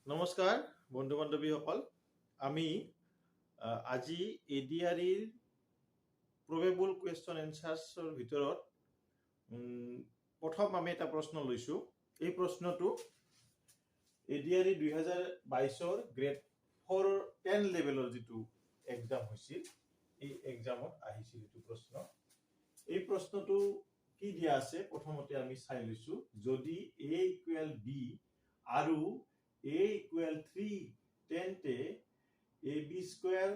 নমস্কাৰ বন্ধু বান্ধৱীসকল, আমি আজি এডিআৰিৰ প্ৰবেবল কুৱেশ্যন এনচাৰ্ছৰ ভিতৰত প্ৰথম আমি এটা প্ৰশ্ন লৈছোঁ। এই প্ৰশ্নটো এডিআৰি 2022 গ্ৰেড 4 10 লেভেলৰ যিটো এক্সাম হৈছিল, এই এক্সামত আহিছিল এইটো প্ৰশ্ন। এই প্ৰশ্নটো কি দিয়া আছে প্ৰথমতে আমি চাই লৈছোঁ। যদি a ইকুৱেল b আৰু a equal 3 তেন্তে ab square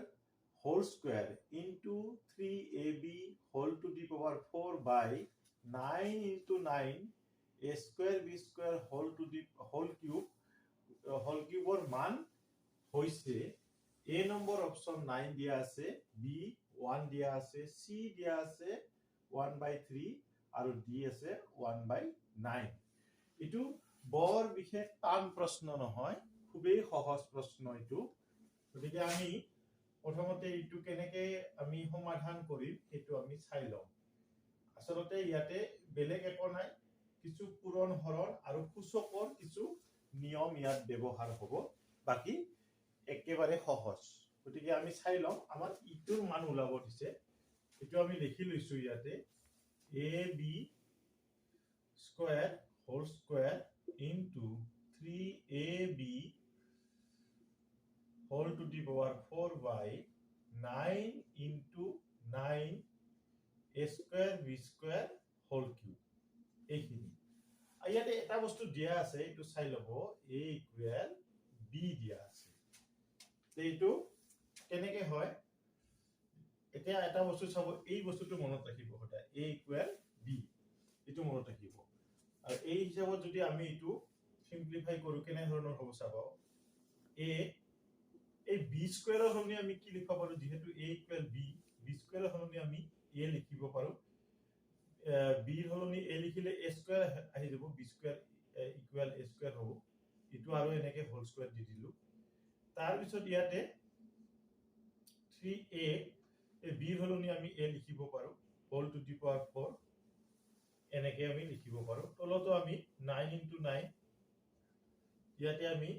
whole square into 3ab whole to the power 4 by 9 into 9 a square b square whole to the whole cube or মান হৈছে। a নম্বৰ অপশন 9 দিয়া আছে, b 1 দিয়া আছে, c দিয়া আছে 1/3 আৰু d আছে 1/9। এইটো বৰ বিশেষ টান প্ৰশ্ন নহয়, খুবেই সহজ প্ৰশ্ন এইটো। গতিকে আমি প্ৰথমতে এইটো কেনেকে আমি সমাধান কৰিম সেইটো আমি চাই লওঁ। আচলতে ইয়াতে বেলেগ একো নাই, কিছু পূৰণ হৰণ আৰু সূচকৰ কিছু নিয়ম ইয়াত ব্যৱহাৰ হ'ব, বাকি একেবাৰে সহজ। গতিকে আমি চাই লওঁ আমাৰ ইটোৰ মান ওলাব দিছে। এইটো আমি লিখি লৈছো ইয়াতে ab square whole square into 3ab whole to the power 4 by 9 into 9 a square b square whole cube। এইখিনি ইয়াতে এটা বস্তু দিয়া আছে, এইটো চাই লব a equal b দিয়া আছে। এইটো কেনেকে হয় এতিয়া এটা বস্তু চাব, এই বস্তুটো মনত ৰাখিব সদায় a equal b, এইটো মনত ৰাখিব। আৰু এই হিচাপত যদি আমি এইটো সিম্পলিফাই কৰো কেনে ধৰণৰ হ'ব চাব। এই b স্কয়াৰৰ সলনি আমি কি লিখিব পাৰো, যেহেতু a ইকুৱেল b স্কয়াৰৰ সলনি আমি a লিখিব পাৰো। b ৰ সলনি a লিখিলে a স্কয়াৰ আহি যাব, b square equal a square হ'ব। ইটো আৰু এনেকে হোল স্কয়াৰ দি দিলো। তাৰ পিছত ইয়াতে 3a এই b ৰ সলনি আমি a লিখিব পাৰো, হোল টু দি পাৱাৰ 4 এনেকে আমি লিখিব পাৰো। তলতো আমি 9 into 9 ইয়াতে আমি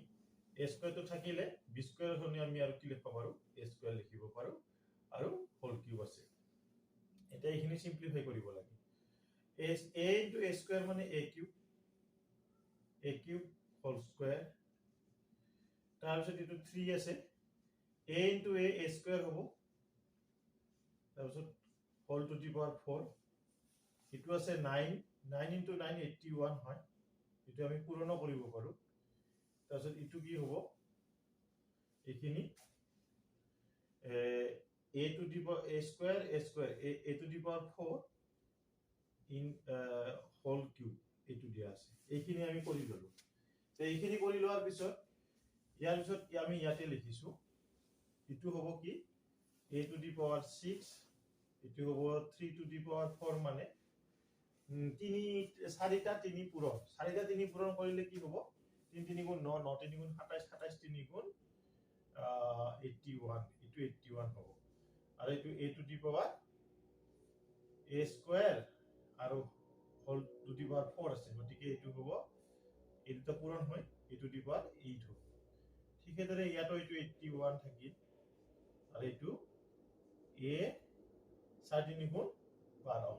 a স্কয়াৰটো থাকিলে b স্কয়াৰৰ সলনি আমি আৰু কি লিখিব পাৰো, a স্কয়াৰ লিখিব পাৰো আৰু হোল কিউব আছে। এটা এইখিনি সিম্পলিফাই কৰিব লাগে। a into a স্কয়াৰ মানে a কিউব হোল স্কয়াৰ। তাৰ পিছত এটো 3 আছে, a into a স্কয়াৰ হ'ব। তাৰ পিছত হোল টু দি পাৱাৰ 4, এটো আছে 9 into 9 81 হয়, এটো আমি পূৰণ কৰিব পাৰো। তাৰ পিছত ইটো কি হ'ব, এইখিনি a to the power a square a to the power 4 in whole cube এইটো দিয়া আছে। এইখিনি আমি কৰি ললো। তে এইখিনি কৰি লোৱাৰ পিছত ইয়াৰ পিছত আমি ইয়াতে লিখিছো, ইটো হ'ব কি a to the power 6, ইটো হ'ব 3 to the power 4 মানে চাৰিটা তিনি পূৰণ কৰিলে কি হ'ব, 3 3 গুণ 9 9 3 গুণ 27 27 3 গুণ 81, ইটো 81 হ'ব। আৰু এইটো a to the power a square আৰু হোল টু দি পাৱাৰ 4 আছে, গতিকে এইটো হ'ব এইটো পূৰণ হয় a to the power 8 হ'ব। ঠিক এদৰে ইয়াতো এইটো 81 থাকিল আৰু এইটো a 4 3 গুণ 12।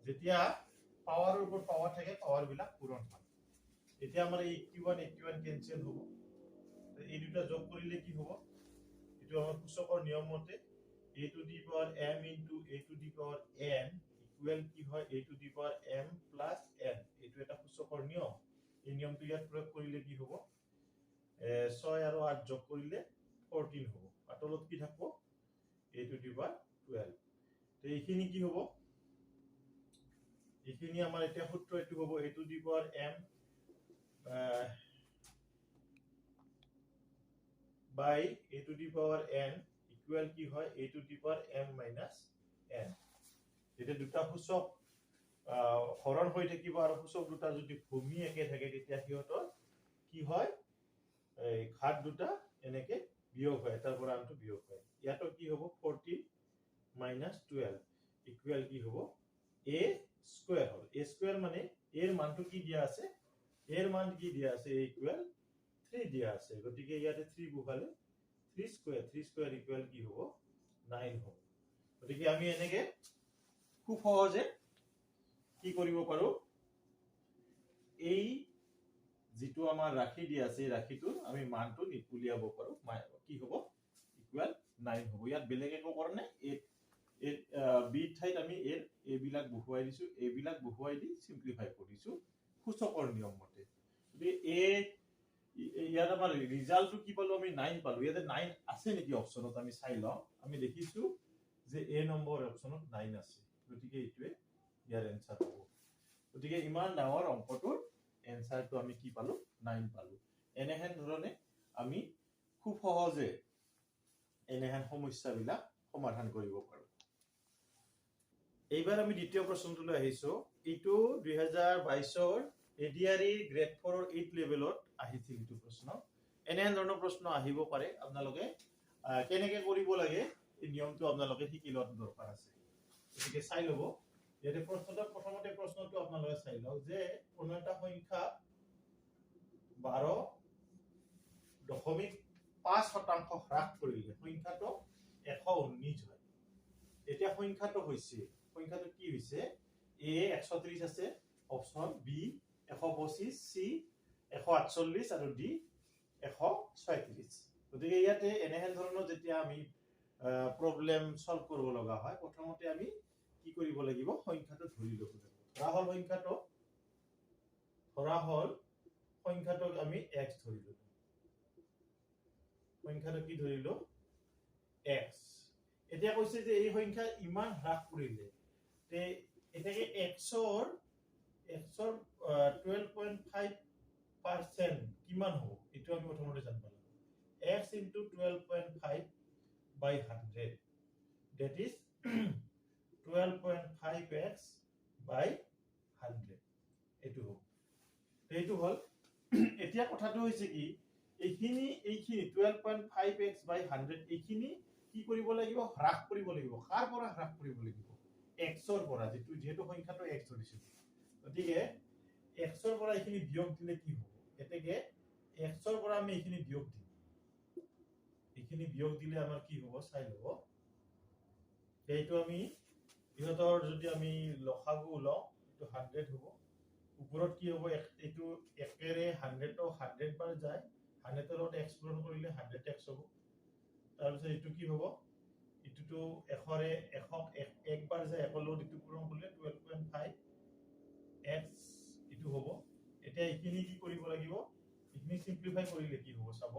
যেতিয়া পাৱাৰৰ ওপৰত পাৱাৰ থাকে পাৱাৰ বিলাক পূৰণ হয়। এতিয়া আমাৰ 81 কেনসেল হ'ব। এই দুটা যোগ কৰিলে কি হ'ব, এটো আমাৰ সূচকৰ নিয়ম মতে a to the power m into a to the power n equal কি হয় a to the power m plus n। এটো এটা সূচকৰ নিয়ম। এই নিয়মটো ইয়াত প্ৰয়োগ কৰিলে কি হ'ব, 6 আৰু 8 যোগ কৰিলে 14 হ'ব। আৰু তলত কি থাকিব a to the power 12। তে এইখিনি কি হ'ব, এইখিনি আমাৰ এতিয়া সূত্ৰ এটো হ'ব a to the power m by a to the power n equal কি হয় a to the power m minus n। যেতিয়া দুটা সূচক হৰণ হৈ থাকিব আৰু সূচক দুটা যদি ভূমি একে থাকে তেতিয়া সিহঁতৰ কি হয়, এই ঘাত দুটা এনেকে বিয়োগ হয়, এটাৰ পৰা আনটো বিয়োগ হয়। ইয়াতো কি হ'ব 14 minus 12 ইকুৱেল কি হ'ব a স্কয়াৰ হ'ল। a স্কয়াৰ মানে এৰ মানটো কি দিয়া আছে, এৰ মান কি দিয়া আছে a ইকুৱেল 3 দিয়া আছে গতিকে ইয়াতে 3 বহালে 3 স্কয়ার ইকুয়াল কি হ'ব 9 হ'ব গতিকে আমি এনেকে খুব সহজে কি কৰিব পাৰো এই যেটো আমাৰ ৰাখি দিয়া আছে ৰাখিটো আমি মানটো উলিয়াব পাৰো কি হ'ব ইকুয়াল 9 হ'ব ইয়াত বেলেগ একো কৰা নাই এ বি ঠাইত আমি এ বিলাক বহুৱাই দিছো এ বিলাক বহুৱাই দি সিম্পলিফাই কৰিছো সূচকৰ নিয়ম মতে গতিকে ইয়াত আমাৰ ৰিজাল্টটো কি পালো আমি 9 পালো ইয়াতে 9 আছে নেকি অপচনত আমি চাই লওঁ আমি দেখিছো যে এ নম্বৰ অপচনত 9 আছে গতিকে এইটোৱে ইয়াৰ এনসাৰ হ'ব গতিকে ইমান ডাঙৰ অংকটোৰ এনসাৰটো আমি কি পালো 9 পালো এনেহেন ধৰণে আমি খুব সহজে এনেহেন সমস্যাবিলাক সমাধান কৰিব পাৰো এইবাৰ আমি দ্বিতীয় প্ৰশ্নটোলৈ আহিছো এইটো 2022 ৰ এডিআৰই গ্ৰেড 4 ৰ 8 লেভেলত আহিছিল এইটো প্ৰশ্ন এনেহেন ধৰণৰ প্ৰশ্ন আহিব পাৰে আপোনালোকে কেনেকৈ কৰিব লাগে এই নিয়মটো আপোনালোকে শিকি লোৱাটো দৰকাৰ আছে গতিকে চাই ল'ব ইয়াতে প্ৰথমতে প্ৰশ্নটো আপোনালোকে চাই লওক যে কোনো এটা সংখ্যা 12.5% হ্ৰাস কৰিলে সংখ্যাটো 119 হয় এতিয়া সংখ্যাটো কি হৈছে এ 130 আছে অপচন বি 125 সি 148 আৰু ডি 136 গতিকে ইয়াতে এনেহেন ধৰণৰ যেতিয়া আমি প্ৰবলেম সলভ কৰিব লগা হয় প্ৰথমতে আমি কি কৰিব লাগিব সংখ্যাটো ধৰি ল'ব লাগিব ধৰা হল সংখ্যাটো আমি x ধৰি ললো সংখ্যাটো কি ধৰিলো x এতিয়া কৈছে যে এই সংখ্যা ইমান হ্ৰাস কৰিলে তে এটাকে x ৰ 12.5% কিমান হ'ব এটো আমি প্ৰথমতে জানিব লাগিব x into 12.5 by 100 that is 12.5x by 100 এটো হ'ব এইটো হল এতিয়া কথাটো হৈছে কি এইখিনি 12.5x by 100 এইখিনি কি কৰিব লাগিব হ্ৰাস কৰিব লাগিব কাৰ পৰা হ্ৰাস কৰিব লাগিব x ৰ পৰা যেটো সংখ্যাটো x ধৰিছিল গতিকে x ৰ পৰা এইখিনি বিয়োগ দিলে কি হ'ব এতেকে x ৰ পৰা আমি এইখিনি বিয়োগ দিম এইখিনি বিয়োগ দিলে আমাৰ কি হ'ব চাই লব এইটো আমি ইহতৰ যদি আমি লসাগু লওঁ এটো 100 হ'ব উপৰত কি হ'ব এটো একেৰে 100 টো 100 বাৰ যায় 100 ৰ লগত x পূৰণ কৰিলে 100x হ'ব তাৰ পিছত এটো কি হ'ব এটো এখৰে এক বাৰ যায় একৰ লগত এটো পূৰণ কৰিলে 12.5 x এটো হ'ব এতিয়া এইখিনি কি কৰিব লাগিব এইখিনি সিম্পলিফাই কৰিলে কি হ'ব চাব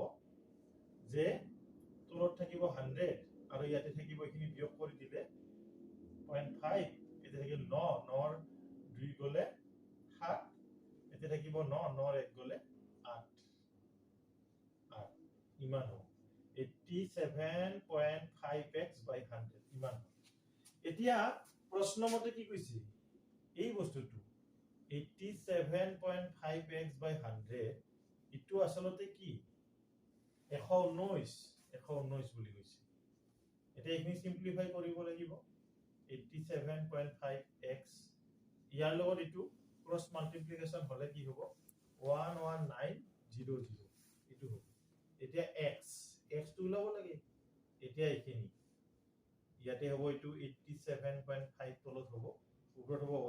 যে তলত থাকিব 100 আৰু ইয়াতে থাকিব এইখিনি বিয়োগ কৰি দিলে 0.5 এতে থাকিব 9 ৰ 2 গলে 7 এতে থাকিব 9 ৰ 1 গলে 8 ইমান হ'ব 87.5x by 100 ইমান এতিয়া প্ৰশ্ন মতে কি কৈছে এই বস্তুটো 87.5x by 100 ইটো আসলতে কি 119 বুলি কৈছে এতিয়া এইখিনি সিম্পলিফাই কৰিব লাগিব 87.5x ইয়াৰ লগত ইটো ক্ৰস মাল্টিপ্লিকেশন হলে কি হ'ব 11900 ইটো হ'ব এতিয়া x টো লব লাগে এতিয়া এইখিনি ইয়াতে হ'ব ইটো 87.5 তলত হ'ব উপৰত হ'ব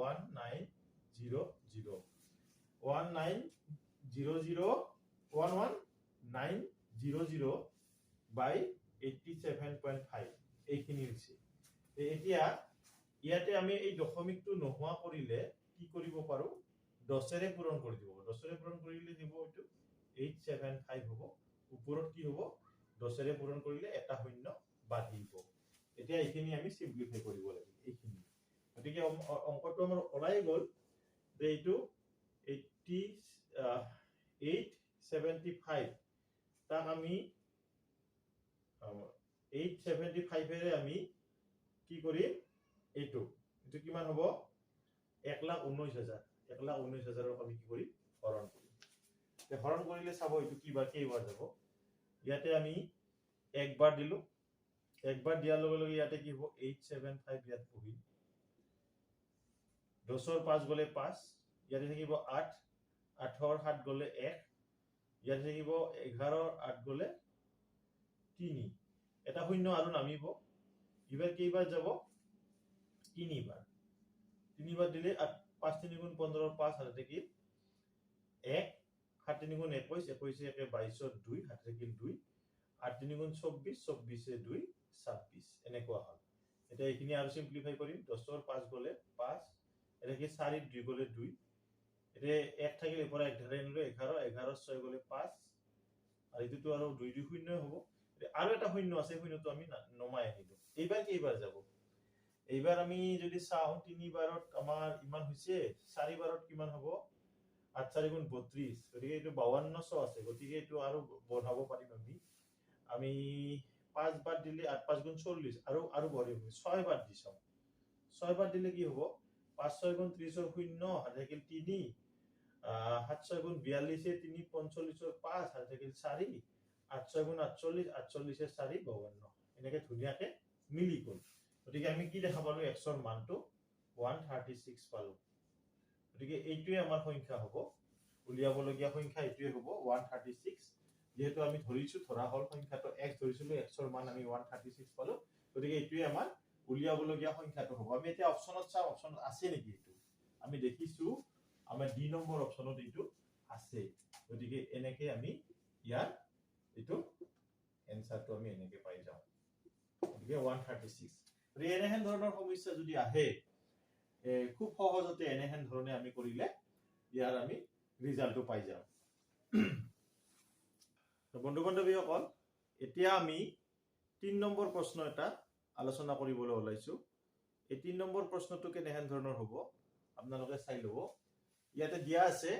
1900 by 87.5 এইখিনি হৈছে এতিয়া ইয়াতে আমি এই দশমিকটো নোহোৱা কৰিলে কি কৰিব পাৰো 10 ৰে পূৰণ কৰি দিব 10 ৰে পূৰণ কৰিলে দিব ইটো 875 হ'ব উপৰত কি হ'ব 10 ৰে পূৰণ কৰিলে এটা শূন্য বাঢ়িব এতিয়া এইখিনি আমি সিম্পলিফাই কৰিব লাগিব এইখিনি গতিকে অংকটো আমাৰ ওলাই গল যে এইটো 875 তাক আমি 875 এৰে আমি কি কৰিম এইটো কিমান হ'ব 1,19,000 1,19,000 আমি কি কৰিম হৰণ কৰিম তে হৰণ কৰিলে চাব এইটো কেইবাৰ যাব ইয়াতে আমি একবাৰ দিলো একবাৰ দিয়াৰ লগে লগে ইয়াতে কি হ'ব 875 ইয়াত পঢ়িম 10 ৰ 5 গলে 5 ইয়াতে থাকিব 8 8 ৰ 7 গলে 1 ইয়াত থাকিব 11 8 গলে 3 এটা শূন্য আৰু নামিব ইবাৰ কেইবাৰ যাব 3 বাৰ 3 বাৰ দিলে 5 3 গুণ 15 5 হাতে থাকিল 1 7 3 গুণ 21 21 একে 22 2 হাতে থাকিল 2 8 3 গুণ 24 24 2 26 এনেকুৱা হল এটা এইখিনি আৰু সিম্পলিফাই কৰিম 10 ৰ 5 গলে 5 এটা কি 4 2 গলে 2 এটা 1 থাকিলে পৰা 1 ধৰে নিলে 11 11 6 গলে 5 আৰু এটো আৰু 2 2 শূন্য হ'ব আৰু এটা শূন্য আছে শূন্যটো আমি নমাই আহিলো এইবাৰ কেইবাৰ যাব এইবাৰ আমি যদি চাও 3 বাৰত আমাৰ ইমান হৈছে 4 বাৰত কিমান হ'ব 8 4 গুণ 32 গতিকে এটো 5200 আছে গতিকে এটো আৰু বঢ়াব পাৰিম আমি 5 বাৰ দিলে 8 5 গুণ 40 আৰু বঢ়াব 6 বাৰ দিছো 6 বাৰ দিলে কি হ'ব 5 6 গুণ 30 ৰ শূন্য হাতে থাকিল 3 7 6 গুণ 42 3 45 ৰ 5 হাতে থাকিল 4 8 6 গুণ 48 48 4 52 এনেকে ধুনিয়াকে মিলি গল গতিকে আমি কি দেখা পালো x ৰ মানটো 136 পালো গতিকে এইটোৱে আমাৰ সংখ্যা হ'ব উলিয়াবলগীয়া সংখ্যা এইটোৱে হ'ব 136 যেহেতু আমি ধৰিছো ধৰা হল সংখ্যাটো x ধৰিছিলো x ৰ মান আমি 136 পালো গতিকে এইটোৱে আমাৰ উলিয়াবলগীয়া সংখ্যাটো হ'ব আমি এতিয়া অপচনত চাও অপচনত আছে নেকি এইটো আমি দেখিছো আমাৰ ডি নম্বৰ অপচনত এইটো আছে গতিকে এনেকে আমি ইয়াৰ এইটো এনসাৰটো আমি এনেকে পাই যাও গতিকে 136 এনেহেন ধৰণৰ সমস্যা যদি আহে খুব সহজতে এনেহেন ধৰণে আমি কৰিলে ইয়াৰ আমি ৰিজাল্টটো পাই যাও তো বন্ধু বান্ধৱীসকল এতিয়া আমি 3 নম্বৰ প্ৰশ্ন এটা আলোচনা কৰিবলৈ ওলাইছো এই 3 নম্বৰ প্ৰশ্নটো কেনেহেন ধৰণৰ হ'ব আপোনালোকে চাই লব ইয়াতে দিয়া আছে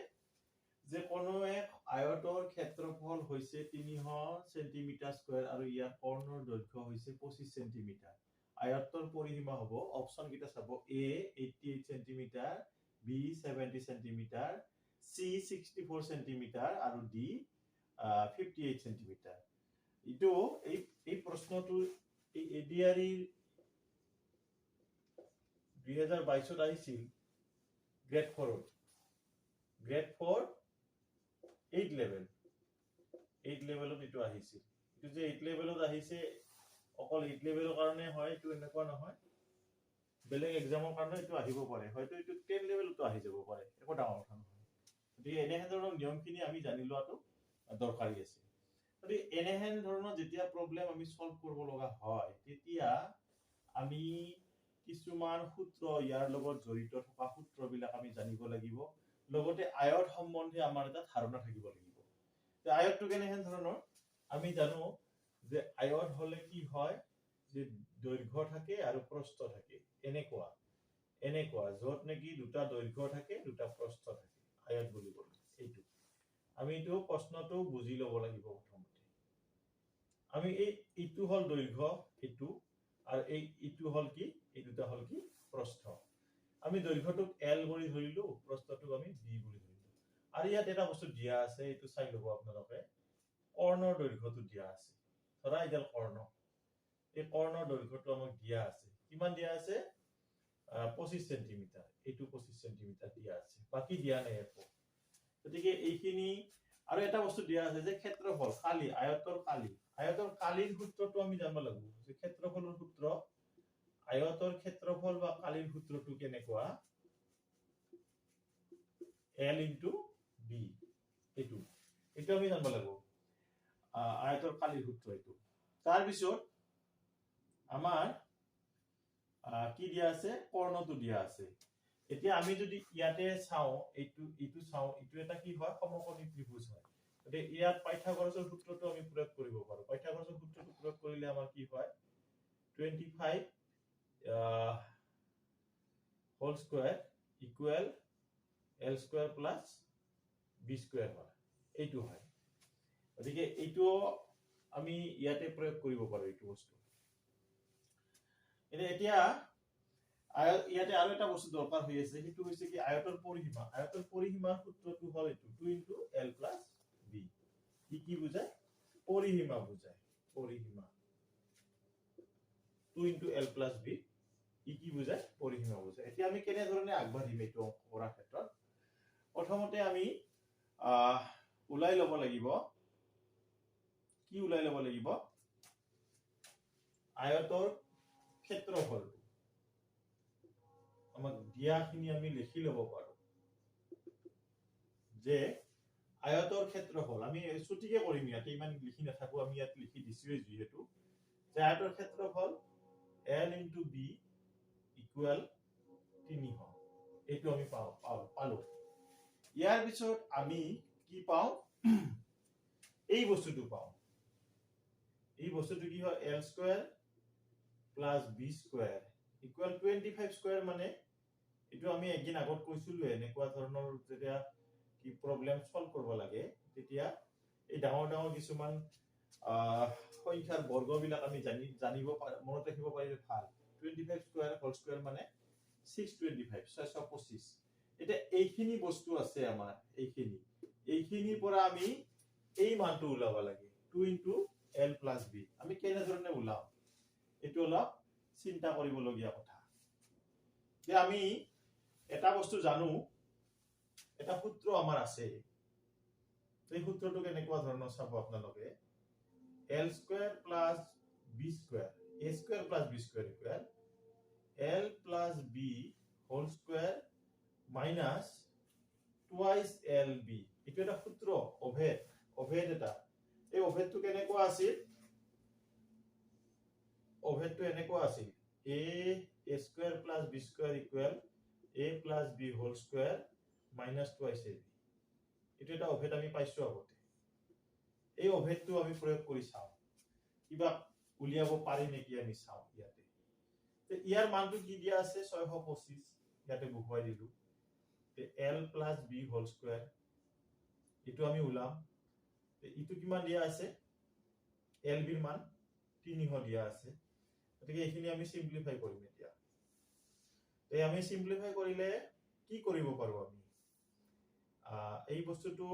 যে কোনো এক আয়তৰ ক্ষেত্ৰফল হৈছে 300 সেন্টিমিটাৰ স্কয়াৰ আৰু ইয়াৰ কৰ্ণৰ দৈৰ্ঘ্য হৈছে 25 সেন্টিমিটাৰ আয়তৰ পৰিসীমা হ'ব অপচন কিটা চাব A 88 centimetre B 70 centimetre C 64 centimetre আৰু D 58 সেন্টিমিটাৰ ইটো এই প্ৰশ্নটো এই এডিআৰই 2022 আহিছিল গ্ৰেড 4 8 লেভেলত ইটো আহিছিল ইটো যে 8 লেভেলত আহিছে অকল 8 লেভেলৰ কাৰণে হয় ইটো এনেকুৱা নহয় বেলেগ এক্সামৰ কাৰণে ইটো আহিব পাৰে হয়তো ইটো 10 লেভেলতো আহি যাব পাৰে একো ডাঙৰ কথা নহয় গতিকে এনেহেন ধৰণৰ নিয়মখিনি আমি জানি লোৱাটো দৰকাৰী আছে গতিকে এনেহেন ধৰণৰ যেতিয়া প্ৰবলেম আমি সলভ কৰিব লগা হয় তেতিয়া আমি কিছুমান সূত্ৰ ইয়াৰ লগত জড়িত থকা সূত্ৰবিলাক আমি জানিব লাগিব লগতে আয়ত সম্বন্ধে আমাৰ এটা ধাৰণা থাকিব লাগিব যে আয়তটো কেনেহেন ধৰণৰ আমি জানো যে আয়ত হলে কি হয় যে দৈৰ্ঘ্য থাকে আৰু প্ৰস্থ থাকে এনেকুৱা যত নেকি দুটা দৈৰ্ঘ্য থাকে দুটা প্ৰস্থ থাকে আয়ত বুলি কয় এইটো আমি এইটো প্ৰশ্নটো বুজি ল'ব লাগিব প্ৰথমতে আমি এইটো হল দৈৰ্ঘ্য এইটো আৰু এইটো হল কি এই দুটা হল কি প্ৰস্থ আমি দৈৰ্ঘ্যটোক L বুলি ধৰিলো প্ৰস্থটোক আমি B বুলি ধৰিলো আৰু ইয়াত এটা বস্তু দিয়া আছে এইটো চাই লব আপোনালোকে কৰ্ণৰ দৈৰ্ঘ্যটো দিয়া আছে ধৰা ইডাল কৰ্ণ এই কৰ্ণৰ দৈৰ্ঘ্যটো আমাক দিয়া আছে কিমান দিয়া আছে 25 সেন্টিমিটাৰ এইটো 25 সেন্টিমিটাৰ দিয়া আছে বাকি দিয়া নাই একো গতিকে এইখিনি আৰু এটা বস্তু দিয়া আছে যে ক্ষেত্ৰফল কালি আয়তৰ কালিৰ সূত্ৰটো আমি জানিব লাগিব যে ক্ষেত্ৰফলৰ সূত্ৰ আয়তৰ ক্ষেত্ৰফল বা কালিৰ সূত্ৰটো কেনেকুৱা L into B এইটো আমি জানিব লাগিব আয়তৰ কালিৰ সূত্ৰ এইটো তাৰ পিছত আমাৰ কি দিয়া আছে কৰ্ণটো দিয়া আছে এতিয়া আমি যদি ইয়াতে চাও এইটো চাও এইটো এটা কি হয় সমকোণী ত্ৰিভুজ হয় গতিকে ইয়াত পাইথাগোৰাছৰ সূত্ৰটো আমি প্ৰয়োগ কৰিব পাৰো পাইথাগোৰাছৰ সূত্ৰটো প্ৰয়োগ কৰিলে আমাৰ কি হয় 25 whole square equal L square plus B square হয় এইটো হয় গতিকে এইটো আমি ইয়াতে প্ৰয়োগ কৰিব পাৰো এইটো বস্তু এতিয়া ইয়াতে আৰু এটা বস্তু দৰকাৰ হৈ আছে সেইটো হৈছে কি আয়তৰ পৰিসীমাৰ সূত্ৰটো হল এইটো 2 into L plus B কি বুজায় পৰিসীমা বুজায় 2 into L plus B কি বুজায় পৰিসীমা বুজায় এতিয়া আমি কেনে ধৰণে আগবাঢ়িম এইটো কৰাৰ ক্ষেত্ৰত প্ৰথমতে আমি ওলাই ল'ব লাগিব কি ওলাই ল'ব লাগিব আয়তৰ ক্ষেত্ৰফল আমাক দিয়াখিনি আমি লিখি ল'ব পাৰো যে আয়তৰ ক্ষেত্ৰফল আমি ছুটিকে কৰিম ইয়াতে ইমান লিখি নাথাকো আমি ইয়াত লিখি দিছোৱে যিহেতু যে আয়তৰ ক্ষেত্ৰফল L into B equal 300 এইটো আমি পালো ইয়াৰ পিছত আমি কি পাও এই বস্তুটো পাও এই বস্তুটো কি হয় L square plus B square equal 25 square মানে এটো আমি একদিন আগত কৈছিলো এনেকুৱা ধৰণৰ যেতিয়া কি প্ৰবলেম সলভ কৰিব লাগে তেতিয়া এই ডাঙৰ কিছুমান সংখ্যাৰ বৰ্গবিলাক আমি জানিব মনত ৰাখিব পাৰিলে ভাল 25 স্কয়াৰ হোল স্কয়াৰ মানে 625 625 এটা এইখিনি বস্তু আছে আমাৰ এইখিনিৰ পৰা আমি এই মানটো উলাব লাগে 2 into L plus B আমি কেনে ধৰণে উলাম এটো অলপ চিন্তা কৰিবলগীয়া কথা যে আমি এটা বস্তু জানো এটা সূত্ৰ আমাৰ আছে এই সূত্ৰটো কেনেকুৱা ধৰণৰ চাব আপোনালোকে L square plus B square A square plus B square equal L plus B whole square minus twice LB এটো এটা সূত্র অভেদ এটা এই অভেদটো কেনেকুৱা আছিল অভেদটো এনেকুৱা আছিল A square plus B square equal A plus B whole square minus twice AB এটো এটা অভেদ আমি পাইছো আগতে এই অভেদটো আমি প্ৰয়োগ কৰি চাও কিবা উলিয়াব পাৰি নেকি আমি চাও ইয়াতে তে ইয়াৰ মানটো কি দিয়া আছে 625 ইয়াতে বহুৱাই দিলু তে L plus B whole square এটো আমি উলাম তে ইটো কিমান দিয়া আছে LB ৰ মান 300 দিয়া আছে গতিকে এইখিনি আমি সিম্পলিফাই কৰিম এতিয়া তে আমি সিম্পলিফাই কৰিলে কি কৰিব পাৰো আমি এই বস্তুটো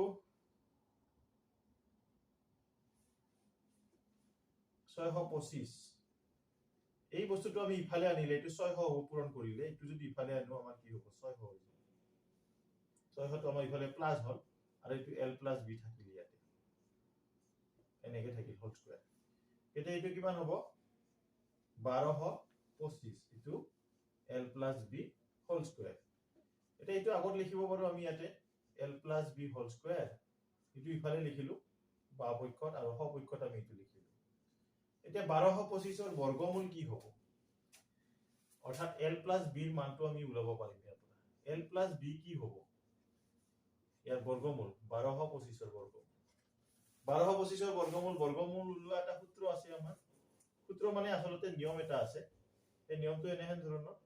625 এই বস্তুটো আমি ইফালে আনিলে এটো 600 পূৰণ কৰিলে এটো যদি ইফালে আনো আমাৰ কি হ'ব 600 হৈ যাব 600 তো আমাৰ ইফালে প্লাস হল আৰু এটো L plus B থাকিল ইয়াতে এনেকে থাকিল হোল স্কয়াৰ এটা এটো কিমান হ'ব 1225 এটো L plus B whole square এটা এটো আগত লিখিব পাৰো আমি ইয়াতে L plus B whole square এটো ইফালে লিখিলো বা পক্ষত আৰু হ পক্ষত আমি এটো লিখিলো এটা 1225 ৰ বৰ্গমূল কি হ'ব অৰ্থাৎ L plus B ৰ মানটো আমি উলাব পাৰিম ইয়াৰ পৰা L plus B কি হ'ব ইয়াৰ বৰ্গমূল 1225 ৰ বৰ্গমূল 1225 ৰ বৰ্গমূল উলোৱা এটা সূত্ৰ আছে আমাৰ সূত্ৰ মানে আসলতে নিয়ম এটা আছে এই নিয়মটো এনেহেন ধৰণৰ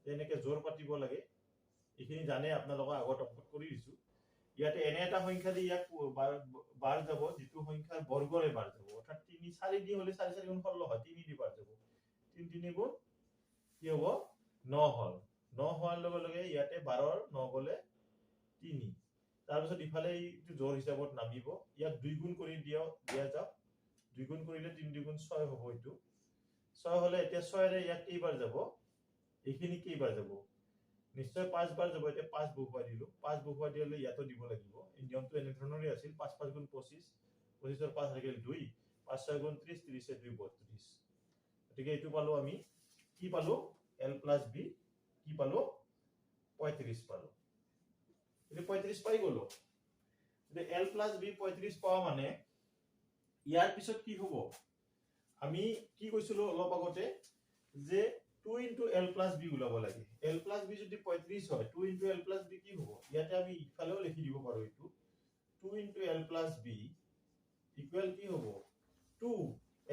যেনেকে জোৰ পাতিব লাগে এইখিনি জানে আপোনালোকৰ আগত অংকত কৰি দিছো ইয়াতে এনে এটা সংখ্যা দি ইয়াক বাৰ যাব যেটো সংখ্যাৰ বৰ্গৰে বাৰ যাব অৰ্থাৎ 3 4 দি হলে 4 4 গুণ 16 হয় 3 দি বাৰ যাব 3 3 গুণ কি হ'ব 9 হল 9 হোৱাৰ লগে লগে ইয়াতে 12 ৰ 9 গলে 3 তাৰ পিছত ইফালে এইটো জোৰ হিচাপত নামিব ইয়াক 2 গুণ কৰি দিয়া যাওক 2 গুণ কৰিলে 3 2 গুণ 6 হ'ব এইটো 6 হলে এতিয়া 6 ৰে ইয়াক কেইবাৰ যাব এইখিনি কেইবাৰ যাব নিশ্চয় 5 বাৰ যাব এতিয়া 5 বহুৱাই দিলু 5 বহুৱাই দিলে ইয়াতো দিব লাগিব এই নিয়মটো এনে ধৰণৰে আছিল 5 5 গুণ 25 25 ৰ 5 থাকিল 2 5 6 গুণ 30 30 এ 2 32 গতিকে এইটো পালো আমি কি পালো L plus B কি পালো 35 পালো এটো 35 পাই গলো এটো L plus B 35 পাওয়া মানে ইয়াৰ পিছত কি হ'ব আমি কি কৈছিলো অলপ আগতে যে 2 into L plus B উলাব লাগে L plus B যদি 35 হয় 2 into L plus B কি হ'ব ইয়াতে আমি ইফালেও লিখি দিব পাৰো এটো 2 into L plus B equal কি হ'ব 2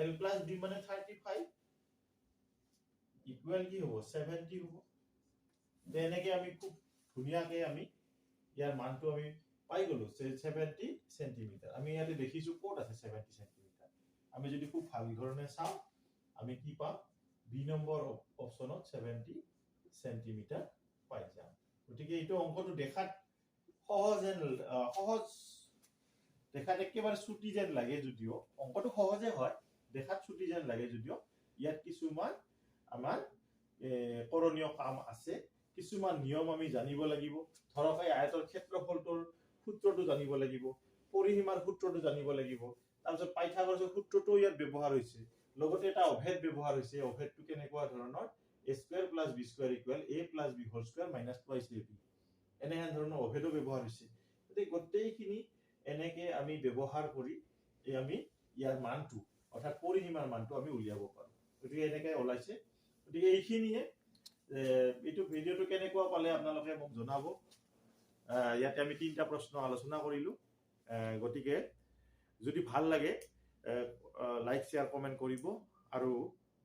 L plus B মানে 35 equal কি হ'ব 70 হ'ব তেনেকে আমি খুব ধুনিয়াকে আমি ইয়াৰ মানটো আমি পাই গলো 70 সেন্টিমিটার আমি ইয়াতে দেখিছো কোড আছে 70 সেন্টিমিটার আমি যদি খুব ভাল ধৰণে চাও আমি কি পাম বি নম্বৰ অপচনত 70 সেন্টিমিটাৰ পাই যাম গতিকে এইটো অংকটো দেখাত সহজ দেখাত একেবাৰে ছুটি যেন লাগে যদিও অংকটো সহজে হয় দেখাত ছুটি যেন লাগে যদিও ইয়াত কিছুমান আমাৰ কৰণীয় কাম আছে কিছুমান নিয়ম আমি জানিব লাগিব ধৰক এই আয়তৰ ক্ষেত্ৰফলটোৰ সূত্ৰটো জানিব লাগিব পৰিসীমাৰ সূত্ৰটো জানিব লাগিব। তাৰপিছত পাইথাগোৰাছৰ সূত্ৰটো ইয়াত ব্যৱহাৰ হৈছে। লগতে এটা অভেদ ব্যৱহাৰ হৈছে। অভেদটো কেনেকুৱা ধৰণৰ a square plus b square equal a plus b whole square minus twice ab। এনেহেন ধৰণৰ অভেদো ব্যৱহাৰ হৈছে। গতিকে গোটেইখিনি এনেকে আমি ব্যৱহাৰ কৰি আমি ইয়াৰ মানটো অৰ্থাৎ পৰিসীমাৰ মানটো আমি উলিয়াব পাৰোঁ। গতিকে এনেকৈ ওলাইছে। গতিকে এইখিনিয়ে এইটো ভিডিঅ'টো কেনেকুৱা পালে আপোনালোকে মোক জনাব। ইয়াতে আমি 3টা প্ৰশ্ন আলোচনা কৰিলোঁ। গতিকে যদি ভাল লাগে লাইক শ্বেয়াৰ কমেণ্ট কৰিব। আৰু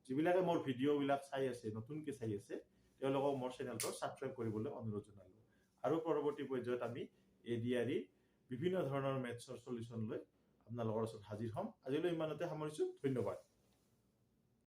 যিবিলাকে মোৰ ভিডিঅ'বিলাক চাই আছে, নতুনকৈ চাই আছে, তেওঁলোকক মোৰ চেনেলটো ছাবস্ক্ৰাইব কৰিবলৈ অনুৰোধ জনালোঁ। আৰু পৰৱৰ্তী পৰ্যায়ত আমি ADRE বিভিন্ন ধৰণৰ মেথছৰ চলিউশ্যন লৈ আপোনালোকৰ ওচৰত হাজিৰ হ'ম। আজিলৈ ইমানতে সামৰিছোঁ। ধন্যবাদ।